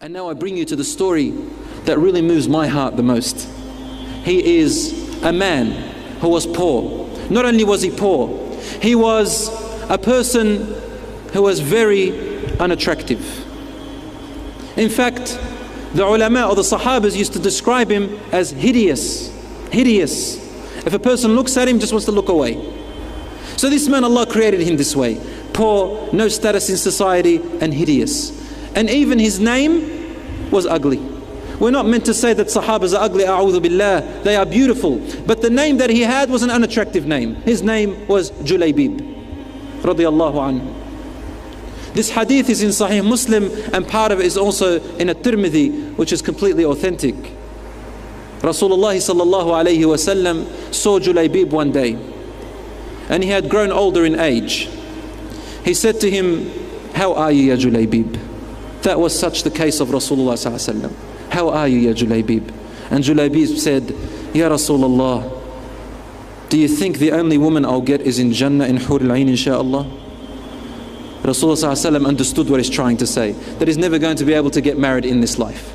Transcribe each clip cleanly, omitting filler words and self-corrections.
And now I bring you to the story that really moves my heart the most. He is a man who was poor. Not only was he poor, he was a person who was very unattractive. In fact, the ulama or the sahabas used to describe him as hideous. Hideous. If a person looks at him, just wants to look away. So this man, Allah created him this way. Poor, no status in society, and hideous. And even his name was ugly. We're not meant to say that sahabas are ugly, a'udhu billah. They are beautiful. But the name that he had was an unattractive name. His name was Julaybib, radiyallahu anhu. This hadith is in Sahih Muslim, and part of it is also in At-Tirmidhi, which is completely authentic. Rasulullah sallallahu alayhi wa sallam saw Julaybib one day, and he had grown older in age. He said to him, "How are you, ya Julaybib?" That was such the case of Rasulullah sallallahu alayhi wa sallam. "How are you, ya Julaybib?" And Julaybib said, "Ya Rasulullah, do you think the only woman I'll get is in Jannah in Hur al-Ain, insha'Allah?" Rasulullah sallallahu alayhi wa sallam understood what he's trying to say, that he's never going to be able to get married in this life.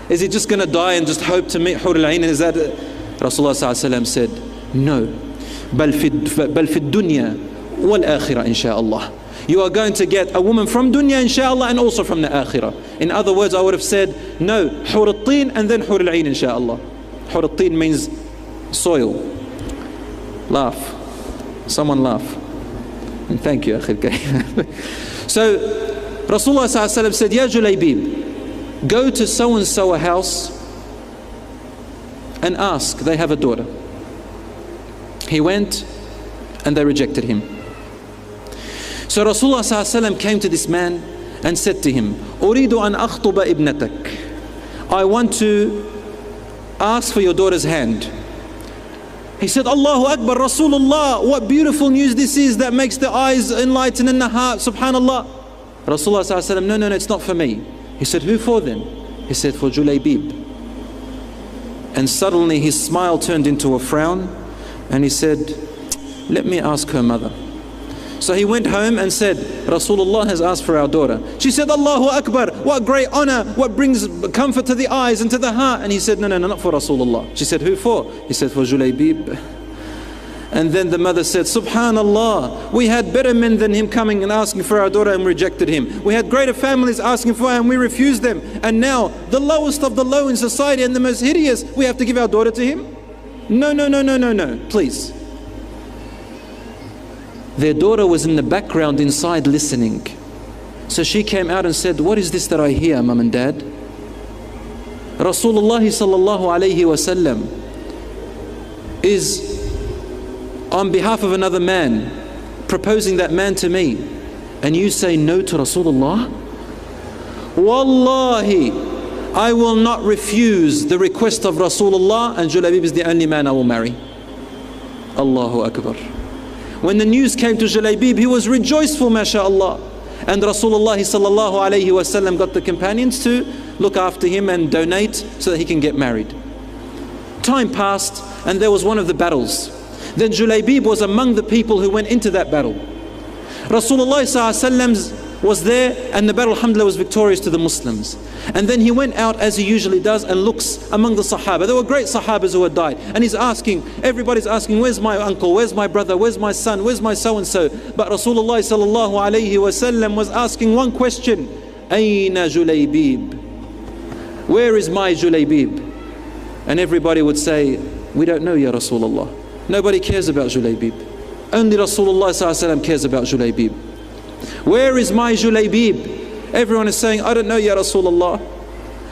Is he just going to die and just hope to meet Hur al-Ain? Is that it? Rasulullah sallallahu alayhi wa sallam said, "No, bal fi dunya wal akhirah, insha'Allah. You are going to get a woman from dunya, insha'Allah, and also from the akhirah." In other words, I would have said, no, Hur al-Tin and then Hur al-Ain, insha'Allah. Hur al-Tin means soil. Laugh. Someone laugh. And thank you, Akhil Karim. So, Rasulullah sallallahu alayhi wa sallam said, "Ya Julaybib, go to so-and-so a house and ask, they have a daughter." He went and they rejected him. So Rasulullah sallallahu alayhi wa sallam came to this man and said to him, "Uridu an akhtuba ibnatak." I want to ask for your daughter's hand. He said, "Allahu Akbar, Rasulullah, what beautiful news this is that makes the eyes enlighten and the heart, subhanallah." Rasulullah sallallahu alayhi wa sallam, no, it's not for me. He said, "Who for then?" He said, "For Julaybib." And suddenly his smile turned into a frown, and he said, "Let me ask her mother." So he went home and said, "Rasulullah has asked for our daughter." She said, "Allahu Akbar, what great honor, what brings comfort to the eyes and to the heart." And he said, no, not for Rasulullah. She said, "Who for?" He said, "For Julaybib." And then the mother said, "Subhanallah, we had better men than him coming and asking for our daughter and rejected him. We had greater families asking for her and we refused them. And now the lowest of the low in society and the most hideous, we have to give our daughter to him? No, please." Their daughter was in the background inside listening. So she came out and said, "What is this that I hear, Mum and Dad? Rasulullah sallallahu alayhi wa sallam is on behalf of another man proposing that man to me, and you say no to Rasulullah? Wallahi, I will not refuse the request of Rasulullah, and Julaybib is the only man I will marry." Allahu Akbar. When the news came to Julaybib, he was rejoiceful, mashallah. And Rasulullah sallallahu alayhi wa sallam got the companions to look after him and donate so that he can get married. Time passed, and there was one of the battles. Then Julaybib was among the people who went into that battle. Rasulullah sallallahu alayhi wa sallam was there, and the battle, alhamdulillah, was victorious to the Muslims. And then he went out as he usually does and looks among the Sahaba. There were great Sahabas who had died, and he's asking, everybody's asking, "Where's my uncle? Where's my brother? Where's my son? Where's my so-and-so?" But Rasulullah sallallahu alayhi wa sallam was asking one question, "Ayna Julaybib? Where is my Julaybib?" And everybody would say, "We don't know, Ya Rasulullah. Nobody cares about Julaybib. Only Rasulullah sallallahu alayhi wa sallam cares about Julaybib. Where is my Julaybib?" Everyone is saying, "I don't know, Ya Rasulullah."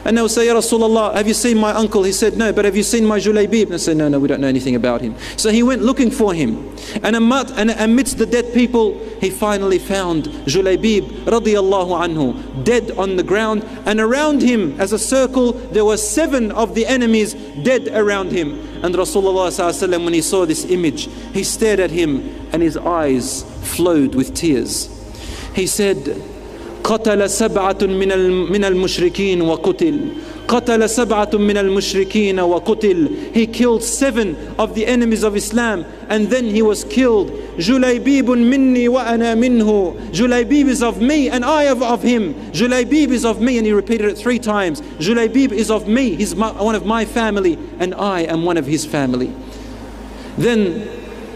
And they'll say, "Ya Rasulullah, have you seen my uncle?" He said, "No, but have you seen my Julaybib?" And they say, No, we don't know anything about him." So he went looking for him. And amidst the dead people, he finally found Julaybib radiyallahu anhu, dead on the ground. And around him, as a circle, there were 7 of the enemies dead around him. And Rasulullah sallallahu alaihi wasallam, when he saw this image, he stared at him and his eyes flowed with tears. He said, قتل سبعة من المشركين وقتل. قتل سبعة من المشركين وقتل. He killed 7 of the enemies of Islam and then he was killed. جليبيب مني وأنا منه. Julaybib is of me and I am of him. Julaybib is of me, and he repeated it 3 times. Julaybib is of me, he's one of my family, and I am one of his family. Then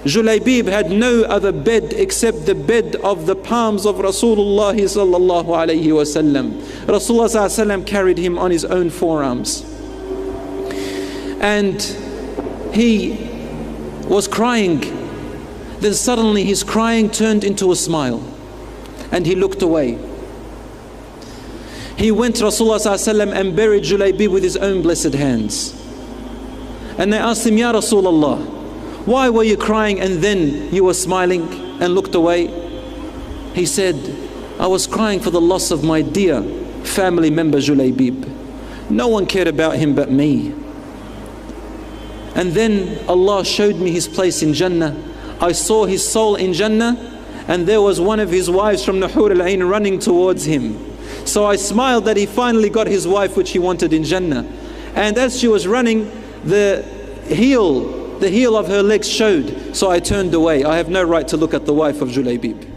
Julaybib had no other bed except the bed of the palms of Rasulullah sallallahu alayhi wasallam. Rasulullah sallallahu alayhi wasallam carried him on his own forearms. And he was crying. Then suddenly his crying turned into a smile. And he looked away. He went to Rasulullah sallallahu alayhi wasallam and buried Julaybib with his own blessed hands. And they asked him, Ya Rasulullah, why were you crying and then you were smiling and looked away? He said, I was crying for the loss of my dear family member Julaybib. No one cared about him but me. And then Allah showed me his place in Jannah. I saw his soul in Jannah, and there was one of his wives from the Hur al-Ain running towards him. So I smiled that he finally got his wife which he wanted in Jannah. And as she was running, the heel of her legs showed. So I turned away. I have no right to look at the wife of Julaybib.